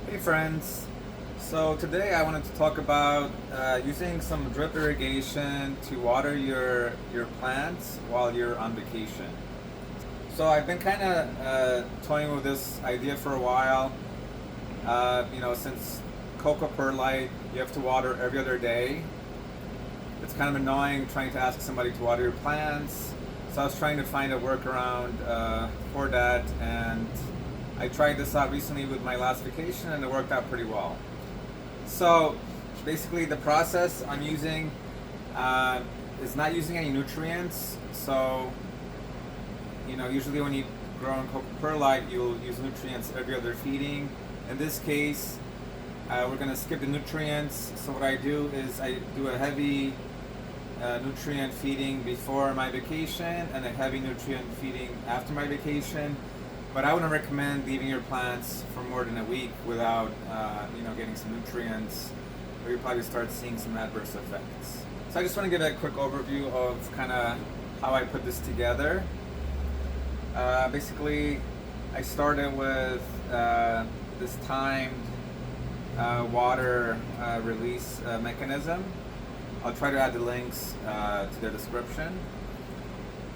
Hey friends, so today I wanted to talk about using some drip irrigation to water your plants while you're on vacation. So I've been kind of toying with this idea for a while. Since cocoa perlite, you have to water every other day. It's kind of annoying trying to ask somebody to water your plants. So I was trying to find a workaround for that, and I tried this out recently with my last vacation, and it worked out pretty well. So basically, the process I'm using is not using any nutrients. So usually when you grow on cocoa perlite, you'll use nutrients every other feeding. In this case, we're gonna skip the nutrients. So what I do is I do a heavy nutrient feeding before my vacation and a heavy nutrient feeding after my vacation. But I wouldn't recommend leaving your plants for more than a week without getting some nutrients, or you probably start seeing some adverse effects. So I just want to give a quick overview of kind of how I put this together. Basically, I started with this timed water release mechanism. I'll try to add the links to the description.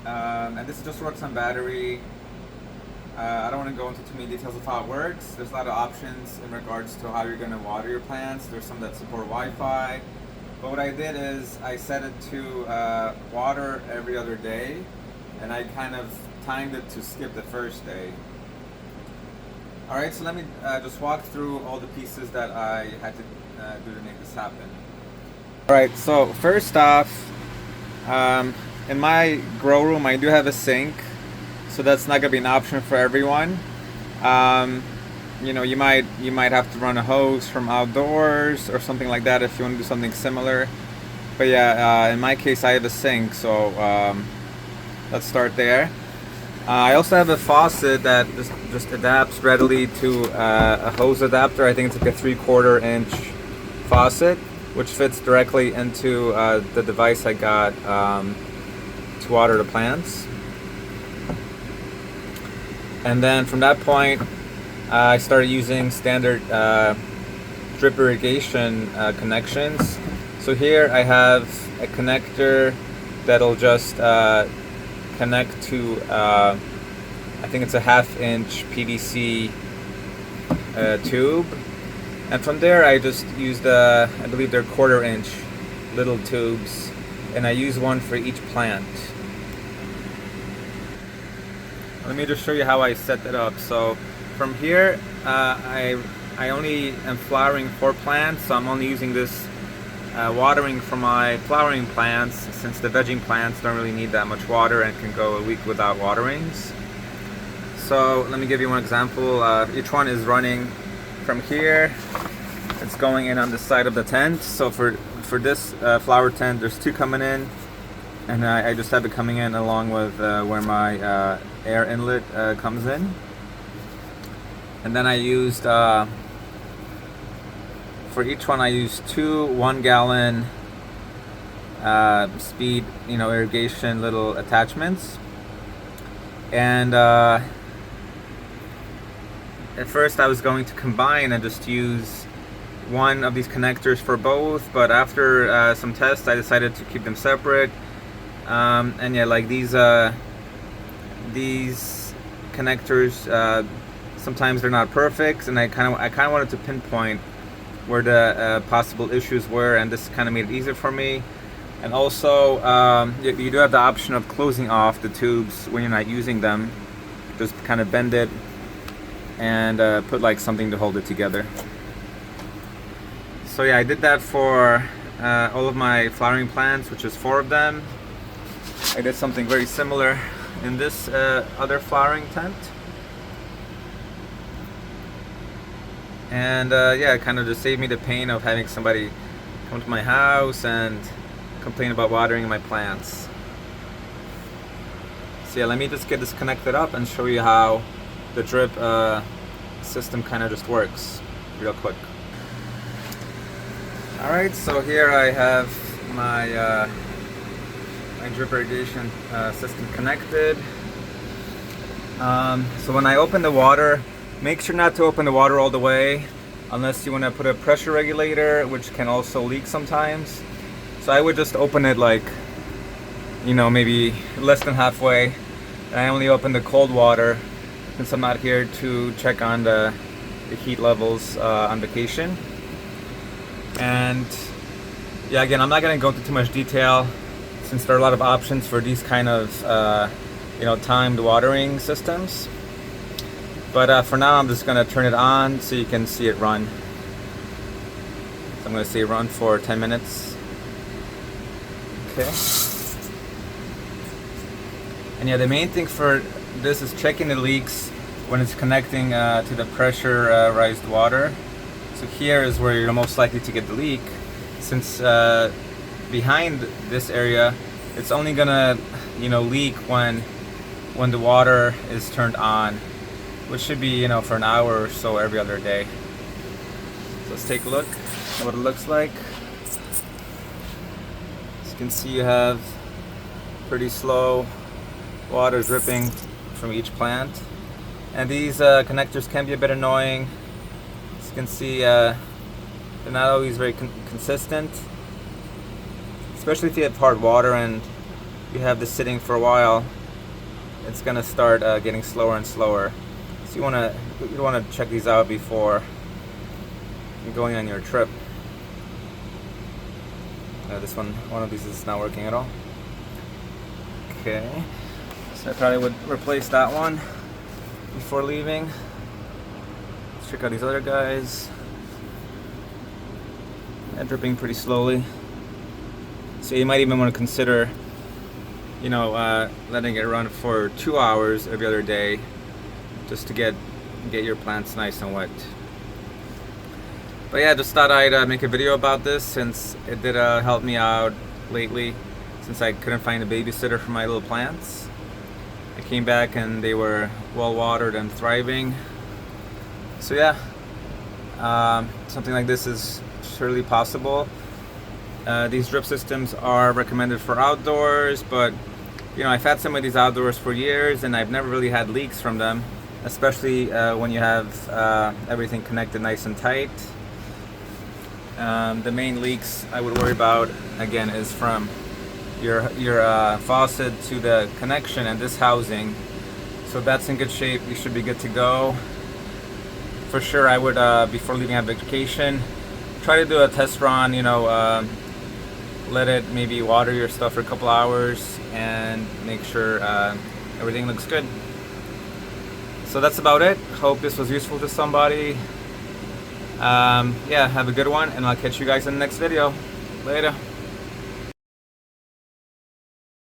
And this just works on battery. I don't want to go into too many details of how it works. There's a lot of options in regards to how you're going to water your plants. There's some that support Wi-Fi. But what I did is I set it to water every other day, and I kind of timed it to skip the first day. Alright, so let me just walk through all the pieces that I had to do to make this happen. Alright, so first off, in my grow room I do have a sink. So that's not gonna be an option for everyone. You might have to run a hose from outdoors or something like that if you want to do something similar. But yeah, in my case, I have a sink, so let's start there. I also have a faucet that just adapts readily to a hose adapter. I think it's like a 3/4 inch faucet, which fits directly into the device I got to water the plants. And then from that point, I started using standard drip irrigation connections. So here I have a connector that'll just connect to, I think it's a 1/2 inch PVC tube. And from there I just used, I believe they're 1/4 inch little tubes, and I use one for each plant. Let me just show you how I set that up. So from here, I only am flowering 4 plants, so I'm only using this watering for my flowering plants, since the vegging plants don't really need that much water and can go a week without waterings. So let me give you one example. Each one is running from here. It's going in on the side of the tent. So for this flower tent, there's 2 coming in, and I just have it coming in along with where my air inlet comes in. And then I used, for each one I used 2 1-gallon speed irrigation little attachments. And at first I was going to combine and just use one of these connectors for both, but after some tests I decided to keep them separate. And yeah, like these connectors, sometimes they're not perfect, and I kind of wanted to pinpoint where the possible issues were, and this kind of made it easier for me. And also, you do have the option of closing off the tubes when you're not using them. Just kind of bend it and put like something to hold it together. So yeah, I did that for all of my flowering plants, which is 4 of them. I did something very similar in this other flowering tent. And yeah, it kind of just saved me the pain of having somebody come to my house and complain about watering my plants. So yeah, let me just get this connected up and show you how the drip system kind of just works real quick. Alright, so here I have my my drip irrigation system connected. So when I open the water, make sure not to open the water all the way. unless you want to put a pressure regulator, which can also leak sometimes. So I would just open it like, you know, maybe less than halfway. And I only open the cold water since I'm not here to check on the heat levels on vacation. And yeah, again, I'm not going to go into too much detail since there are a lot of options for these kind of you know, timed watering systems. But for now, I'm just going to turn it on so you can see it run. So I'm going to say run for 10 minutes. Okay. And yeah, the main thing for this is checking the leaks when it's connecting to the pressurized water. So here is where you're most likely to get the leak, since behind this area, it's only gonna, you know, leak when the water is turned on, which should be, you know, for an hour or so every other day. So let's take a look at what it looks like. As you can see, you have pretty slow water dripping from each plant, and these connectors can be a bit annoying. As you can see, they're not always very consistent, especially if you have hard water and you have this sitting for a while. It's gonna start getting slower and slower. So you wanna check these out before you're going on your trip. This one of these is not working at all. Okay, so I probably would replace that one before leaving. Let's check out these other guys. They're dripping pretty slowly. So you might even want to consider, you know, letting it run for 2 hours every other day, just to get your plants nice and wet. But yeah, just thought I'd make a video about this since it did help me out lately, since I couldn't find a babysitter for my little plants. I came back and they were well watered and thriving. So yeah, something like this is surely possible. These drip systems are recommended for outdoors, but you know, I've had some of these outdoors for years and I've never really had leaks from them, especially when you have everything connected nice and tight. The main leaks I would worry about, again, is from your faucet to the connection and this housing. So that's in good shape. You should be good to go. For sure, I would, before leaving on vacation, try to do a test run, you know, let it maybe water your stuff for a couple hours and make sure everything looks good. So that's about it. Hope this was useful to somebody. Yeah, have a good one, and I'll catch you guys in the next video. Later.